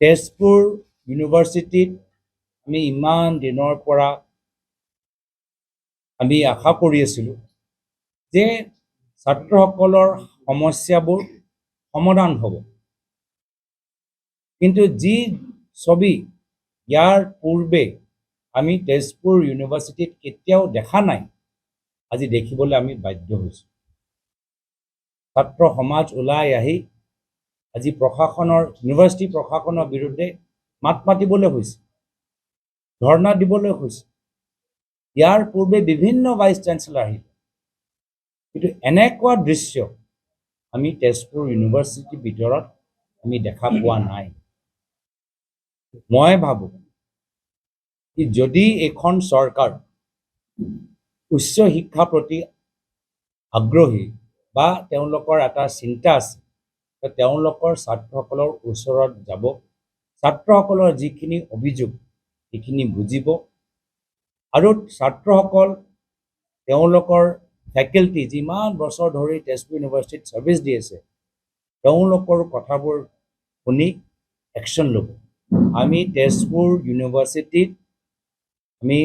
তেজপুৰ ইউনিভাৰ্চিটিত আমি ইমান দিনৰ পৰা আমি আশা কৰি আছিলোঁ যে ছাত্ৰসকলৰ সমস্যাবোৰ সমাধান হ'ব। কিন্তু যি ছবি ইয়াৰ পূৰ্বে আমি তেজপুৰ ইউনিভাৰ্চিটিত কেতিয়াও দেখা নাই, আজি দেখিবলৈ আমি বাধ্য হৈছোঁ। ছাত্ৰ সমাজ ওলাই আহি আজি ইউনিভাৰ্চিটি প্ৰশাসনৰ বিৰুদ্ধে মাত মাতিবলৈ হৈছে, ধৰ্ণা দিবলৈ হৈছে। ইয়াৰ পূৰ্বে বিভিন্ন ভাইচ চেঞ্চেলৰ আহিলে, কিন্তু এনেকুৱা দৃশ্য আমি তেজপুৰ ইউনিভাৰ্চিটিৰ ভিতৰত আমি দেখা পোৱা নাই। মই ভাবোঁ কি যদি এখন চৰকাৰ উচ্চ শিক্ষাৰ প্ৰতি আগ্ৰহী বা তেওঁলোকৰ এটা চিন্তা আছে, তেওঁলোকৰ ছাত্ৰসকলৰ ওচৰত যাব, ছাত্ৰসকলৰ যিখিনি অভিযোগ সেইখিনি বুজিব, আৰু ছাত্ৰসকল তেওঁলোকৰ ফেকাল্টি যিমান বছৰ ধৰি তেজপুৰ ইউনিভাৰ্চিটিত ছাৰ্ভিচ দি আছে, তেওঁলোকৰ কথাবোৰ শুনি একশ্যন ল'ব। আমি তেজপুৰ ইউনিভাৰ্চিটিত আমি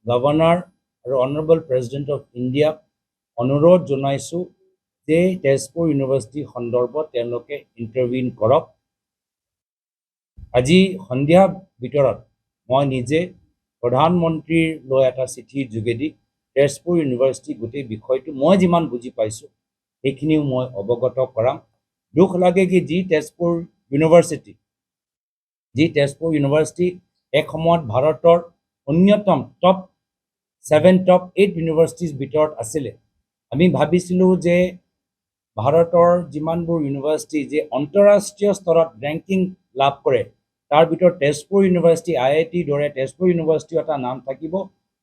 গভৰ্ণৰ আৰু অনাৰেবল প্ৰেচিডেণ্ট অফ ইণ্ডিয়াক অনুৰোধ জনাইছোঁ যে তেজপুৰ ইউনিভাৰ্চিটি সন্দৰ্ভত তেওঁলোকে ইণ্টাৰভিন কৰক। আজি সন্ধিয়া ভিতৰত মই নিজে প্ৰধানমন্ত্ৰীলৈ এটা চিঠিৰ যোগেদি তেজপুৰ ইউনিভাৰ্চিটিৰ গোটেই বিষয়টো মই যিমান বুজি পাইছোঁ সেইখিনিও মই অৱগত কৰাম। দুখ লাগে কি যি তেজপুৰ ইউনিভাৰ্চিটি এক সময়ত ভাৰতৰ অন্যতম টপ 7 টপ 8 ইউনিভাৰ্চিটিৰ ভিতৰত আছিলে। আমি ভাবিছিলোঁ যে ভাৰতৰ যিমানবোৰ ইউনিভাৰ্চিটি যে আন্তঃৰাষ্ট্ৰীয় স্তৰত ৰেংকিং লাভ কৰে তাৰ ভিতৰত তেজপুৰ ইউনিভাৰ্চিটি IITৰ দৰে তেজপুৰ ইউনিভাৰ্চিটিও এটা নাম থাকিব।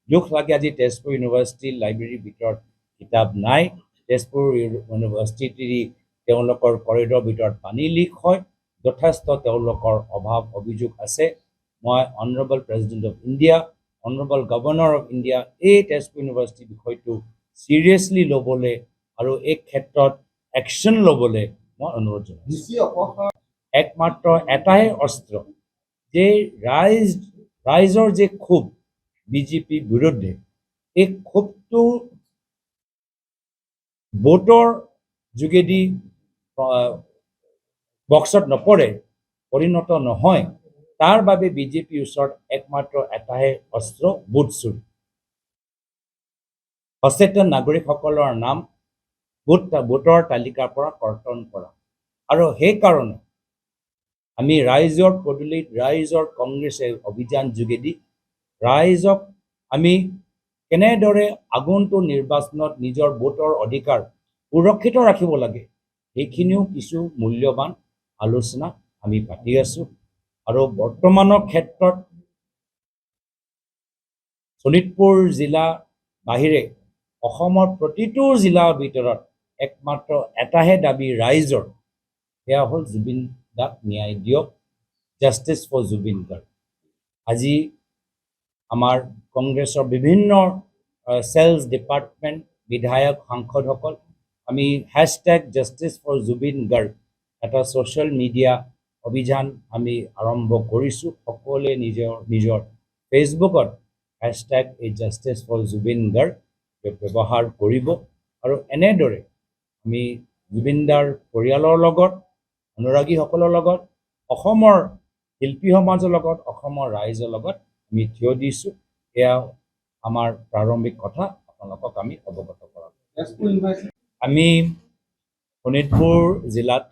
দুখ লাগে আজি তেজপুৰ ইউনিভাৰ্চিটিৰ লাইব্ৰেৰীৰ ভিতৰত কিতাপ নাই। তেজপুৰ ইউনিভাৰ্চিটিৰ তেওঁলোকৰ কৰিডৰৰ ভিতৰত পানী লিক হয়, যথেষ্ট তেওঁলোকৰ অভাৱ অভিযোগ আছে। মই honourable president of India, honourable governor of India এই তেজপুৰ ইউনিভাৰ্চিটিৰ বিষয়টো চিৰিয়াছলি ল'বলৈ আৰু এই ক্ষেত্ৰত একশ্যন ল'বলৈ মই অনুৰোধ জনাইছোঁ। একমাত্ৰ এটাই অস্ত্ৰ যে ৰাইজৰ যে ক্ষোভ বিজেপিৰ বিৰুদ্ধে, এই ক্ষোভটো ভোটৰ যোগেদি বক্সত নপৰে, পৰিণত নহয়, তাৰ বাবে বিজেপিৰ ওচৰত একমাত্ৰ এটাই অস্ত্ৰ ভোট চুৰি। সচেতন নাগৰিকসকলৰ নাম ভোটৰ তালিকাৰ পৰা কৰ্তন কৰা, আৰু সেইকাৰণে আমি ৰাইজৰ পদূলিত ৰাইজৰ কংগ্ৰেছে অভিযান যোগেদি ৰাইজক আমি কেনেদৰে আগন্তুক নিৰ্বাচনত নিজৰ ভোটৰ অধিকাৰ সুৰক্ষিত ৰাখিব লাগে সেইখিনিও কিছু মূল্যৱান আলোচনা আমি পাতি আছোঁ। আৰু বৰ্তমানৰ ক্ষেত্ৰত শোণিতপুৰ জিলা বাহিৰে অসমৰ প্ৰতিটো জিলাৰ ভিতৰত একমাত্ৰ এটাহে দাবী ৰাইজৰ, সেয়া হ'ল জুবিন দাক ন্যায় দিয়ক, জাষ্টিছ ফৰ জুবিন গাৰ্গ। আজি আমাৰ কংগ্ৰেছৰ বিভিন্ন চেলছ ডিপাৰ্টমেণ্ট বিধায়ক সাংসদসকল আমি #জাষ্টিছ ফৰ জুবিন গাৰ্গ এটা ছ'চিয়েল মিডিয়া অভিযান আমি আৰম্ভ কৰিছোঁ। সকলোৱে নিজৰ ফেচবুকত #জাষ্টিছ ফৰ জুবিন গাৰ্গ ব্যৱহাৰ কৰিব, আৰু এনেদৰে আমি জুবিনদাৰ পৰিয়ালৰ লগত, অনুৰাগীসকলৰ লগত, অসমৰ শিল্পী সমাজৰ লগত, অসমৰ ৰাইজৰ লগত আমি থিয় দিছোঁ। এয়া আমাৰ প্ৰাৰম্ভিক কথা আপোনালোকক আমি অৱগত কৰাম। আমি শোণিতপুৰ জিলাত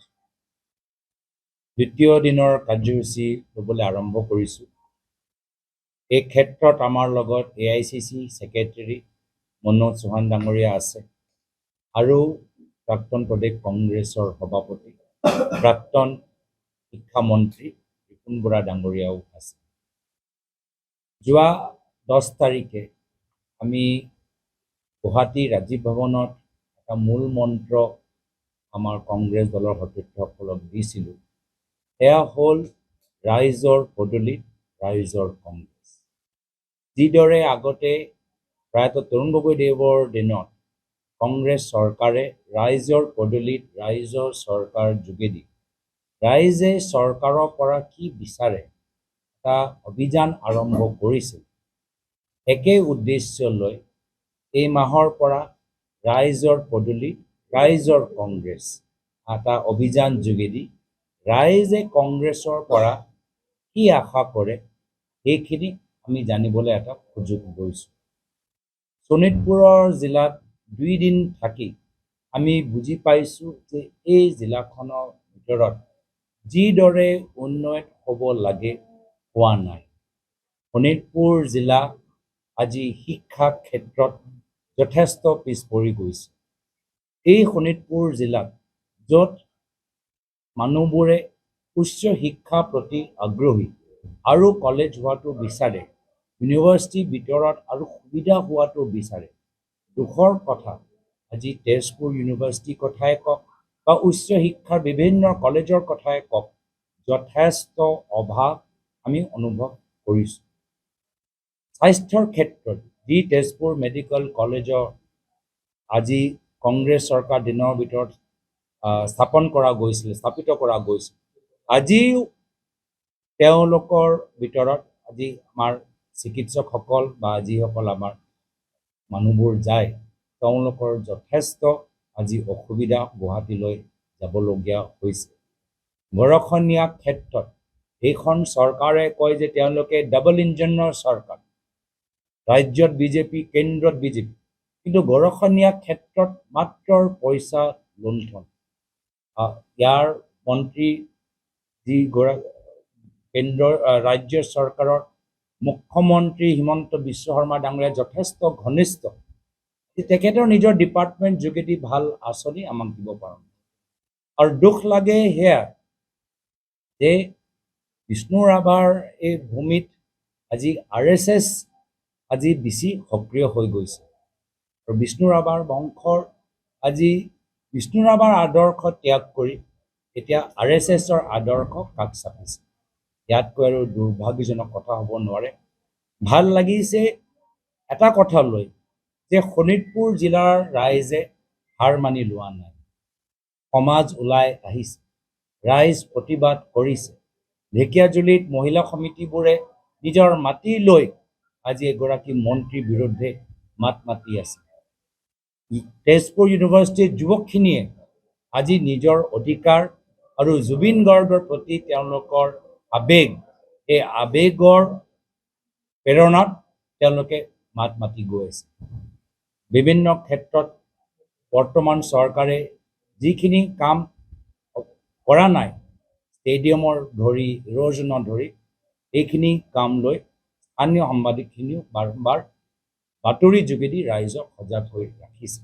দ্বিতীয় দিনৰ কাৰ্যসূচী ল'বলৈ আৰম্ভ কৰিছোঁ। এই ক্ষেত্ৰত আমাৰ লগত AICC ছেক্ৰেটেৰী মনোজ চৌহান ডাঙৰীয়া আছে, আৰু প্ৰাক্তন প্ৰদেশ কংগ্ৰেছৰ সভাপতি প্ৰাক্তন শিক্ষামন্ত্ৰী ৰিপুণ বৰা ডাঙৰীয়াও আছে। যোৱা 10 তাৰিখে আমি গুৱাহাটী ৰাজীৱ ভৱনত এটা মূল মন্ত্ৰ আমাৰ কংগ্ৰেছ দলৰ সতীৰ্থসকলক দিছিলোঁ, সেয়া হ'ল ৰাইজৰ পদূলিত ৰাইজৰ কংগ্ৰেছ। যিদৰে আগতে প্ৰয়াত তৰুণ গগৈদেৱৰ দিনত কংগ্ৰেছ চৰকাৰে ৰাইজৰ পদূলিত ৰাইজৰ চৰকাৰ যোগেদি ৰাইজে চৰকাৰৰ পৰা কি বিচাৰে এটা অভিযান আৰম্ভ কৰিছিল। একেই উদ্দেশ্য লৈ এই মাহৰ পৰা ৰাইজৰ পদূলি, ৰাইজৰ কংগ্ৰেছ এটা অভিযান যোগেদি ৰাইজে কংগ্ৰেছৰ পৰা কি আশা কৰে সেইখিনি আমি জানিবলৈ এটা সুযোগ লৈছোঁ। শোণিতপুৰৰ জিলাত 2 দিন থাকি আমি বুজি পাইছোঁ যে এই জিলাখনৰ ভিতৰত যিদৰে উন্নয়ন হ'ব লাগে হোৱা নাই। শোণিতপুৰ জিলা আজি শিক্ষা ক্ষেত্ৰত যথেষ্ট পিছ পৰি গৈছে। এই শোণিতপুৰ জিলাত য'ত মানুহবোৰে উচ্চ শিক্ষাৰ প্ৰতি আগ্ৰহী আৰু কলেজ হোৱাটো বিচাৰে, ইউনিভাৰ্চিটিৰ ভিতৰত আৰু সুবিধা হোৱাটো বিচাৰে, দুখৰ কথা আজি তেজপুৰ ইউনিভাৰ্চিটিৰ কথাই কওক বা উচ্চ শিক্ষাৰ বিভিন্ন কলেজৰ কথাই কওক, যথেষ্ট অভাৱ আমি অনুভৱ কৰিছোঁ। স্বাস্থ্যৰ ক্ষেত্ৰত যি তেজপুৰ মেডিকেল কলেজৰ আজি কংগ্ৰেছ চৰকাৰ দিনৰ ভিতৰত স্থাপিত কৰা গৈছিল, আজিও তেওঁলোকৰ ভিতৰত আজি আমাৰ চিকিৎসকসকল বা যিসকল আমাৰ মানুহবোৰ যায়, তেওঁলোকৰ যথেষ্ট আজি অসুবিধা গুৱাহাটীলৈ যাবলগীয়া হৈছে। গৰখনীয়া ক্ষেত্ৰত এইখন চৰকাৰে কয় যে তেওঁলোকে ডাবল ইঞ্জিনৰ চৰকাৰ, ৰাজ্যত বিজেপি, কেন্দ্ৰত বিজেপি, কিন্তু গৰখনীয়া ক্ষেত্ৰত মাত্ৰ পইচা লুণ্ঠন। ইয়াৰ মন্ত্ৰী কেন্দ্ৰৰ ৰাজ্য চৰকাৰৰ মুখ্যমন্ত্ৰী হিমন্ত বিশ্ব শৰ্মা ডাঙৰীয়া যথেষ্ট ঘনিষ্ঠ, তেখেতৰ নিজৰ ডিপাৰ্টমেণ্ট যোগেদি ভাল আঁচনি আমাক দিব পাৰোঁ। আৰু দুখ লাগে সেয়া যে বিষ্ণু ৰাভাৰ এই ভূমিত আজি RSS আজি বেছি সক্ৰিয় হৈ গৈছে আৰু বিষ্ণু ৰাভাৰ বংশৰ আজি বিষ্ণু ৰাভাৰ আদৰ্শ ত্যাগ কৰি এতিয়া RSSৰ আদৰ্শ কাষ চাপিছে। ইয়াতকৈ আৰু দুৰ্ভাগ্যজনক কথা হ'ব নোৱাৰে। ভাল লাগিছে এটা কথা লৈ যে শোণিতপুৰ জিলাৰ ৰাইজে হাৰ মানি লোৱা নাই, সমাজ ওলাই আহিছে, ৰাইজ প্ৰতিবাদ কৰিছে। ঢেকীয়াজুলিত মহিলা সমিতিবোৰে নিজৰ মাটি লৈ আজি এগৰাকী মন্ত্ৰীৰ বিৰুদ্ধে মাত মাতি আছে। তেজপুৰ ইউনিভাৰ্চিটিৰ যুৱকখিনিয়ে আজি নিজৰ অধিকাৰ আৰু জুবিন গাৰ্গৰ প্ৰতি তেওঁলোকৰ আবেগ, এই আবেগৰ প্ৰেৰণাত তেওঁলোকে মাত মাতি গৈ আছে। বিভিন্ন ক্ষেত্ৰত বৰ্তমান চৰকাৰে যিখিনি কাম কৰা নাই, ষ্টেডিয়ামৰ ধৰি ইৰোজনৰ ধৰি এইখিনি কাম লৈ স্থানীয় সাংবাদিকখিনিও বাৰম্বাৰ বাতৰি যোগেদি ৰাইজক সজাগ কৰি ৰাখিছে।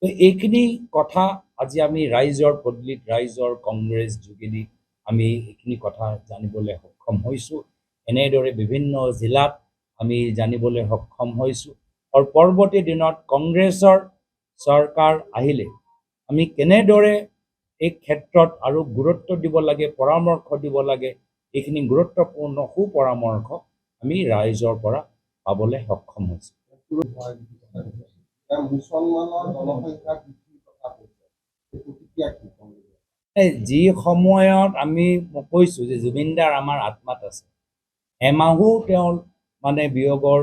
তো এইখিনি কথা আজি আমি ৰাইজৰ পদূলিত, ৰাইজৰ কংগ্ৰেছ যোগেদি আমি এইখিনি কথা জানিবলৈ সক্ষম হৈছোঁ। এনেদৰে বিভিন্ন জিলাত আমি জানিবলৈ সক্ষম হৈছোঁ আৰু পৰৱৰ্তী দিনত কংগ্ৰেছৰ চৰকাৰ আহিলে আমি কেনেদৰে এই ক্ষেত্ৰত আৰু গুৰুত্ব দিব লাগে, পৰামৰ্শ দিব লাগে, এইখিনি গুৰুত্বপূৰ্ণ সুপৰামৰ্শ আমি ৰাইজৰ পৰা পাবলৈ সক্ষম হৈছোঁ। যি সময়ত আমি কৈছোঁ যে জুবিনদাৰ আমাৰ আত্মাত আছে, এমাহো তেওঁ মানে বিয়োগৰ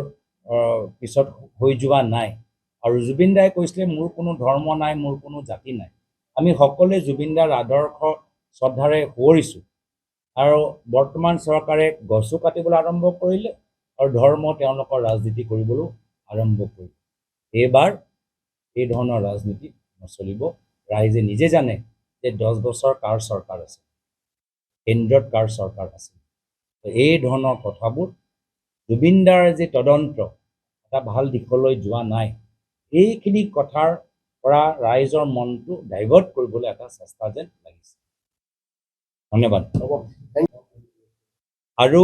পিছত হৈ যোৱা নাই। আৰু জুবিনদাই কৈছিলে মোৰ কোনো ধৰ্ম নাই, মোৰ কোনো জাতি নাই। আমি সকলোৱে জুবিনদাৰ আদৰ্শ শ্ৰদ্ধাৰে সুঁৱৰিছোঁ আৰু বৰ্তমান চৰকাৰে গছো কাটিবলৈ আৰম্ভ কৰিলে আৰু ধৰ্ম তেওঁলোকৰ ৰাজনীতি কৰিবলৈও আৰম্ভ কৰিলে। এইবাৰ এই ধৰণৰ ৰাজনীতি নচলিব। ৰাইজে নিজে জানে যে 10 বছৰ কাৰ চৰকাৰ আছে, কেন্দ্ৰত কাৰ চৰকাৰ আছে। এই ধৰণৰ কথাবোৰ জুবিনদাৰ যি তদন্ত এটা ভাল দিশলৈ যোৱা নাই, এইখিনি কথাৰ পৰা ৰাইজৰ মনটো ডাইভাৰ্ট কৰিবলৈ এটা চেষ্টা যেন লাগিছে। ধন্যবাদ। আৰু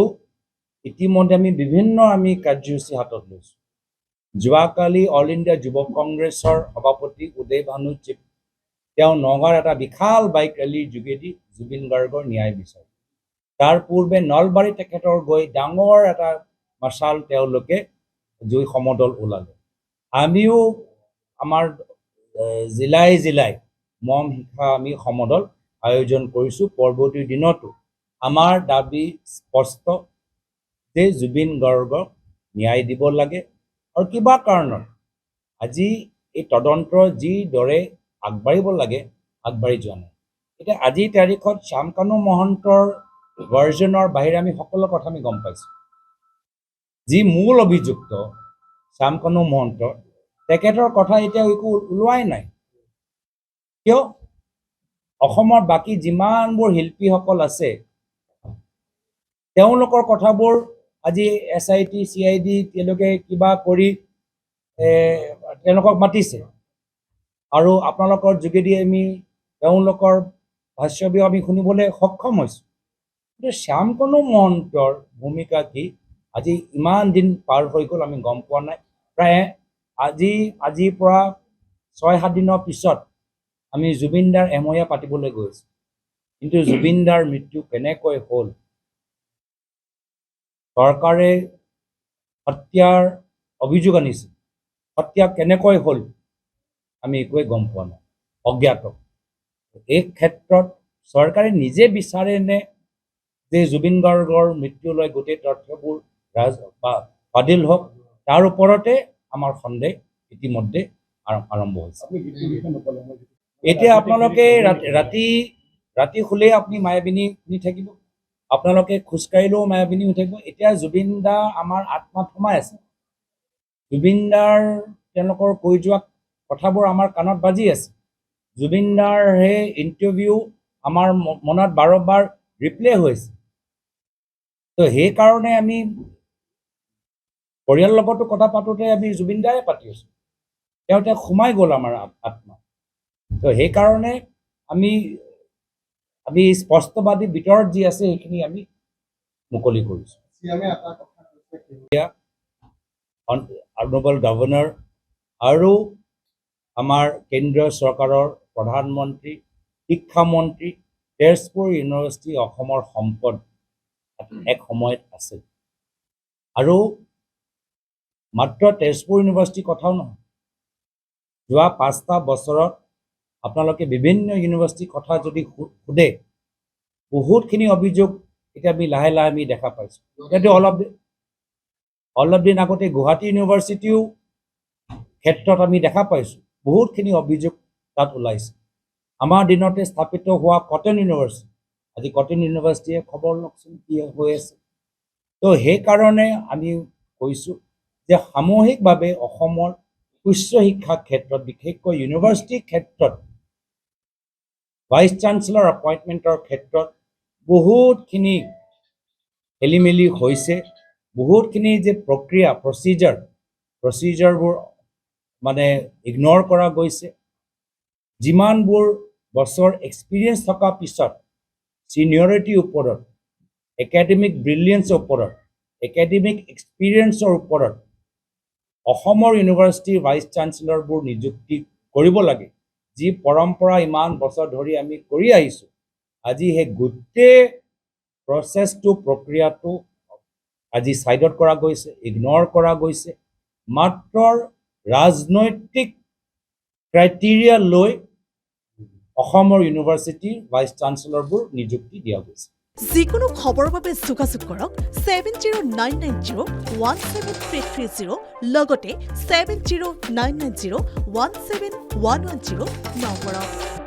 ইতিমধ্যে আমি বিভিন্ন কাৰ্যসূচী হাতত লৈছোঁ। যোৱাকালি অল ইণ্ডিয়া যুৱ কংগ্ৰেছৰ সভাপতি উদয় ভানু চিপ তেওঁ নগাঁৱৰ এটা বিশাল বাইক ৰেলীৰ যোগেদি জুবিন গাৰ্গৰ ন্যায় বিচাৰে। তাৰ পূৰ্বে নলবাৰী তেখেতৰ গৈ ডাঙৰ এটা মচাল তেওঁলোকে জুই সমদল ওলালে। আমিও আমাৰ জিলাই জিলাই মম শিখা আমি সমদল আয়োজন কৰিছোঁ। পৰৱৰ্তী দিনতো আমাৰ দাবী স্পষ্ট যে জুবিন গাৰ্গক ন্যায় দিব লাগে আৰু কিবা কাৰণত আজি এই তদন্ত যিদৰে আগবাঢ়িব লাগে আগবাঢ়ি যোৱা নাই। এতিয়া আজিৰ তাৰিখত শ্যামকানু মহন্তৰ ভাৰ্জনৰ বাহিৰে আমি সকলো কথা আমি গম পাইছোঁ। যি মূল অভিযুক্ত শ্যামকানু মহন্ত, তেখেতৰ কথা এতিয়া একো ওলোৱাই নাই। কিয়? অসমৰ বাকী যিমানবোৰ শিল্পীসকল আছে তেওঁলোকৰ কথাবোৰ আজি SIT CID তেওঁলোকে কিবা কৰি তেওঁলোকক মাতিছে আৰু আপোনালোকৰ যোগেদি আমি তেওঁলোকৰ ভাষ্যবোৰ আমি শুনিবলৈ সক্ষম হৈছোঁ। কিন্তু শ্যামকানু মহন্তৰ ভূমিকা কি আজি ইমান দিন পাৰ হৈ গ'ল আমি গম পোৱা নাই। প্ৰায় আজিৰ পৰা 6-7 দিনৰ পিছত আমি জুবিনদাৰ এমহীয়া পাতিবলৈ গৈছোঁ। কিন্তু জুবিনদাৰ মৃত্যু কেনেকৈ হ'ল, চৰকাৰে হত্যাৰ অভিযোগ আনিছে, হত্যা কেনেকৈ হ'ল আমি একোৱে গম পোৱা নাই, অজ্ঞাত। এই ক্ষেত্ৰত চৰকাৰে নিজে বিচাৰেনে যে জুবিন গাৰ্গৰ মৃত্যুলৈ গোটেই তথ্যবোৰ বাতিল হওক? তাৰ ওপৰতে আমাৰ সন্দেহ ইতিমধ্যে আৰম্ভ হৈছে। এতিয়া আপোনালোকে ৰাতি শুলেই আপুনি মায়াবিনী শুনি থাকিব, আপোনালোকে খোজকাঢ়িলেও মায়াবিনী হৈ থাকিব। এতিয়া জুবিন দা আমাৰ আত্মাত সোমাই আছে। জুবিন দাৰ তেওঁলোকৰ কৈ যোৱা কথাবোৰ আমাৰ কাণত বাজি আছে। জুবিন দাৰ সেই ইণ্টাৰভিউ আমাৰ মনত বাৰম্বাৰ ৰিপ্লে হৈছে। তো সেইকাৰণে আমি পৰিয়ালৰ লগতো কথা পাতোঁতে আমি জুবিন দাৰে পাতি আছোঁ। তেওঁ সোমাই গ'ল আমাৰ আত্মা। তো সেইকাৰণে আমি স্পষ্টবাদী ভিতৰত যি আছে সেইখিনি আমি মুকলি কৰিছোঁ। অনাৰেবল গভৰ্ণৰ আৰু আমাৰ কেন্দ্ৰীয় চৰকাৰৰ প্ৰধানমন্ত্ৰী, শিক্ষামন্ত্ৰী, তেজপুৰ ইউনিভাৰ্চিটি অসমৰ সম্পদ এক সময়ত আছিল। আৰু মাত্ৰ তেজপুৰ ইউনিভাৰ্চিটিৰ কথাও নহয়, যোৱা 5টা বছৰত আপোনালোকে বিভিন্ন ইউনিভাৰ্চিটিৰ কথা যদি সোধে বহুতখিনি অভিযোগ এতিয়া আমি লাহে লাহে আমি দেখা পাইছোঁ। এতিয়া অলপ দিন আগতে গুৱাহাটী ইউনিভাৰ্চিটিও ক্ষেত্ৰত আমি দেখা পাইছোঁ বহুতখিনি অভিযোগ তাত ওলাইছে। আমাৰ দিনতে স্থাপিত হোৱা কটন ইউনিভাৰ্চিটি, আজি কটন ইউনিভাৰ্চিটিয়ে খবৰ লওকচোন কি হৈ আছে। তো সেইকাৰণে আমি কৈছোঁ যে সামূহিকভাৱে অসমৰ উচ্চ শিক্ষা ক্ষেত্ৰত বিশেষকৈ ইউনিভাৰ্চিটিৰ ক্ষেত্ৰত ভাইচ চেঞ্চেলৰ এপইণ্টমেণ্টৰ ক্ষেত্ৰত বহুতখিনি খেলিমেলি হৈছে। বহুতখিনি যে প্ৰচিজাৰবোৰ মানে ইগন'ৰ কৰা গৈছে। যিমানবোৰ বছৰ এক্সপিৰিয়েঞ্চ থকাৰ পিছত ছিনিয়ৰিটিৰ ওপৰত, একাডেমিক ব্ৰিলিয়েঞ্চৰ ওপৰত, একাডেমিক এক্সপিৰিয়েঞ্চৰ ওপৰত অসমৰ ইউনিভাৰ্চিটিৰ ভাইচ চেঞ্চেলৰবোৰ নিযুক্তি কৰিব লাগে, যি পৰম্পৰা ইমান বছৰ ধৰি আমি কৰি আহিছোঁ। আজি সেই গোটেই প্ৰক্ৰিয়াটো আজি ছাইডত কৰা গৈছে, ইগন'ৰ কৰা গৈছে। মাত্ৰ ৰাজনৈতিক ক্ৰাইটেৰিয়া লৈ অসমৰ ইউনিভাৰ্চিটিৰ ভাইচ চেঞ্চেলৰবোৰ নিযুক্তি দিয়া গৈছে। যিকোনো খবৰৰ বাবে যোগাযোগ কৰক 7099017330 লগতে 7099017110 নম্বৰত।